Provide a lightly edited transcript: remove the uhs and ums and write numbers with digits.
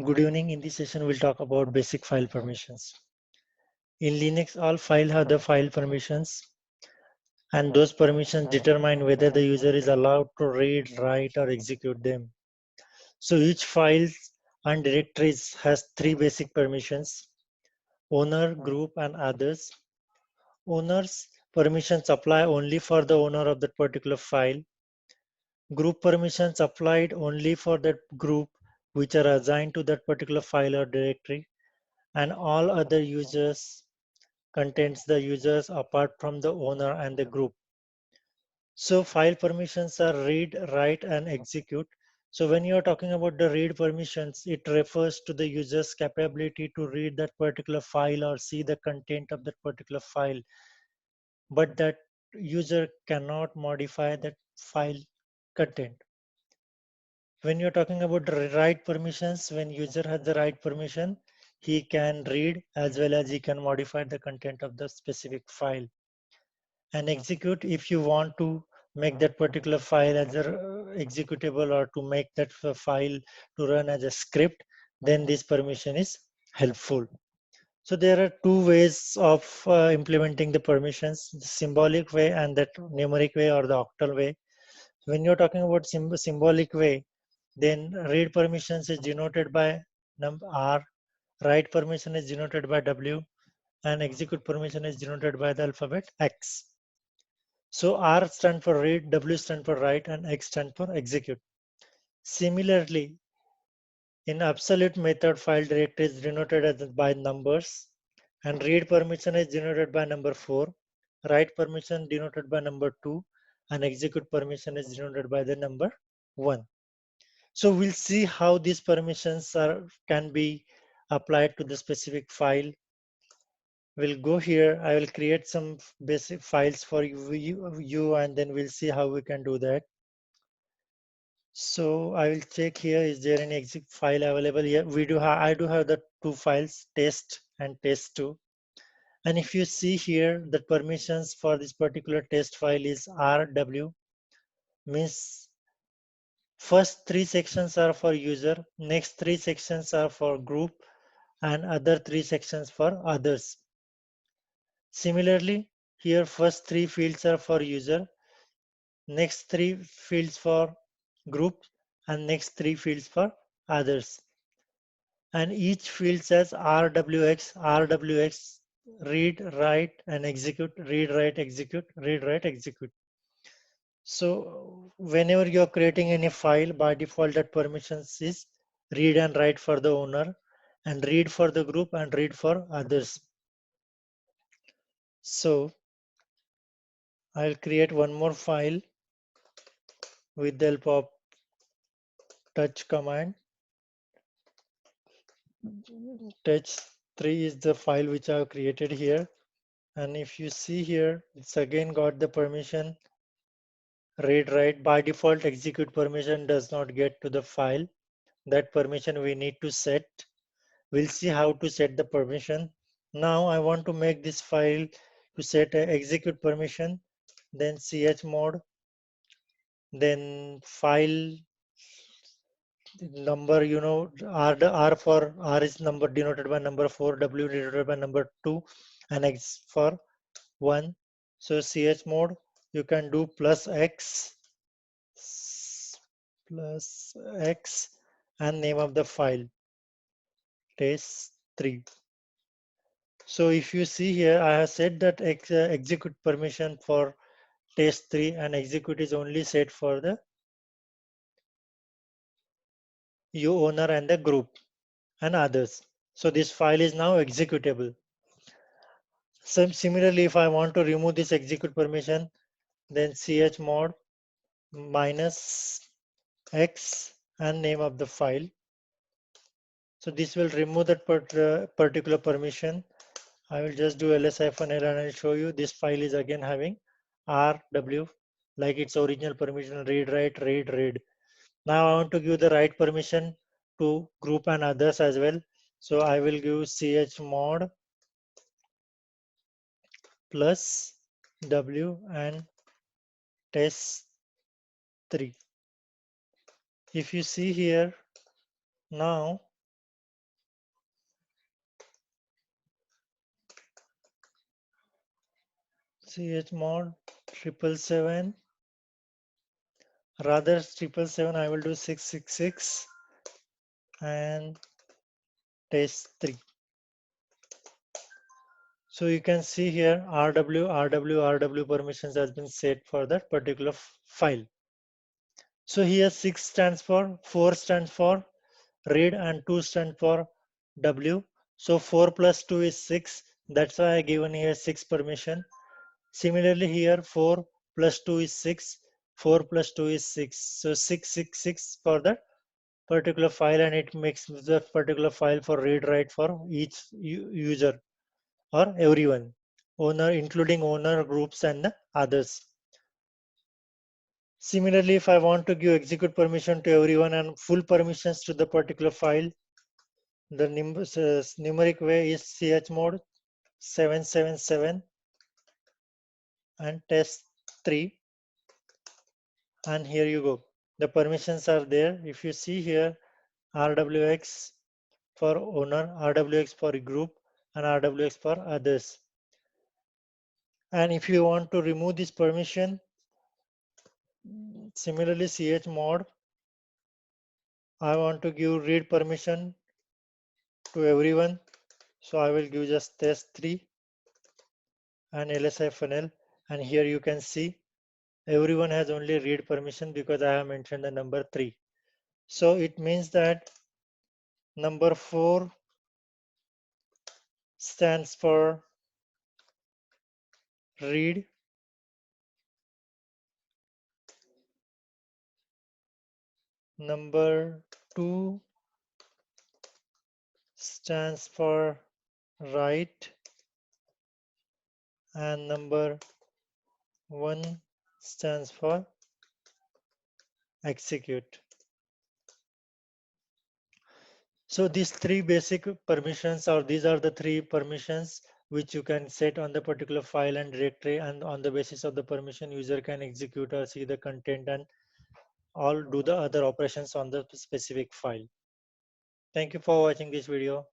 Good evening. In this session, we'll talk about basic file permissions. In Linux, all files have the file permissions, and those permissions determine whether the user is allowed to read, write, or execute them. So each file and directories has three basic permissions: owner, group, and others. Owner's permissions apply only for the owner of that particular file. Group permissions applied only for that group which are assigned to that particular file or directory, and all other users contains the users apart from the owner and the group. So file permissions are read, write, and execute. So when you are talking about the read permissions, it refers to the user's capability to read that particular file or see the content of that particular file, but that user cannot modify that file content. When you're talking about the write permissions, when user has the write permission, he can read as well as he can modify the content of the specific file. And execute, if you want to make that particular file as a executable or to make that file to run as a script, then this permission is helpful. So there are two ways of implementing the permissions: the symbolic way and that numeric way or the octal way. When you're talking about symbolic way, then read permissions is denoted by number R, write permission is denoted by W, and execute permission is denoted by the alphabet X. So R stands for read, W stands for write, and X stands for execute. Similarly, in absolute method, file directory is denoted as by numbers, and read permission is denoted by number 4, write permission denoted by number 2, and execute permission is denoted by the number 1. So we'll see how these permissions can be applied to the specific file. We'll go here. I will create some basic files for you, and then we'll see how we can do that. So I will check here, is there any exit file available here? I do have the two files, test and test2. And if you see here, the permissions for this particular test file is RW, means first three sections are for user, next three sections are for group, and other three sections for others. Similarly, here first three fields are for user, next three fields for group, and next three fields for others. And each field says RWX, read, write, and execute, read, write, execute, read, write, execute. So whenever you're creating any file, by default that permissions is read and write for the owner, and read for the group, and read for others. So I'll create one more file with the help of touch command. Touch3 is the file which I have created here. And if you see here, it's again got the permission read write. By default, execute permission does not get to the file. That permission we need to set. We'll see how to set the permission. Now I want to make this file to set a execute permission, then chmod, then file number, R for R is number denoted by number 4, W denoted by number 2, and X for 1. So chmod, you can do plus X and name of the file test3. So if you see here, I have set that execute permission for test3, and execute is only set for the owner and the group and others. So this file is now executable. Similarly, if I want to remove this execute permission, then chmod minus X and name of the file. So this will remove that particular permission. I will just do ls-l and I'll show you this file is again having RW like its original permission, read, write, read. Now I want to give the write permission to group and others as well. So I will give chmod plus W and test3. If you see here, now chmod 777, rather 777 I will do 666 and test 3. So you can see here RW permissions has been set for that particular file. So here 6 stands for, 4 stands for read and 2 stands for W. So 4 plus 2 is 6. That's why I given here 6 permission. Similarly here 4 plus 2 is 6. 4 plus 2 is 6. So 666 for that particular file, and it makes the particular file for read write for each user or everyone, owner, including owner groups and the others. Similarly, if I want to give execute permission to everyone and full permissions to the particular file, the numeric way is chmod 777 and test 3, and here you go. The permissions are there. If you see here, RWX for owner, RWX for group, and RWX for others. And if you want to remove this permission, similarly chmod, I want to give read permission to everyone, so I will give just test 3 and lsi-funnel, and here you can see everyone has only read permission because I have mentioned the number 3. So it means that number 4 stands for read, number 2 stands for write, and number 1 stands for execute. So these 3 basic permissions, or these are the 3 permissions which you can set on the particular file and directory, and on the basis of the permission, user can execute or see the content and all do the other operations on the specific file. Thank you for watching this video.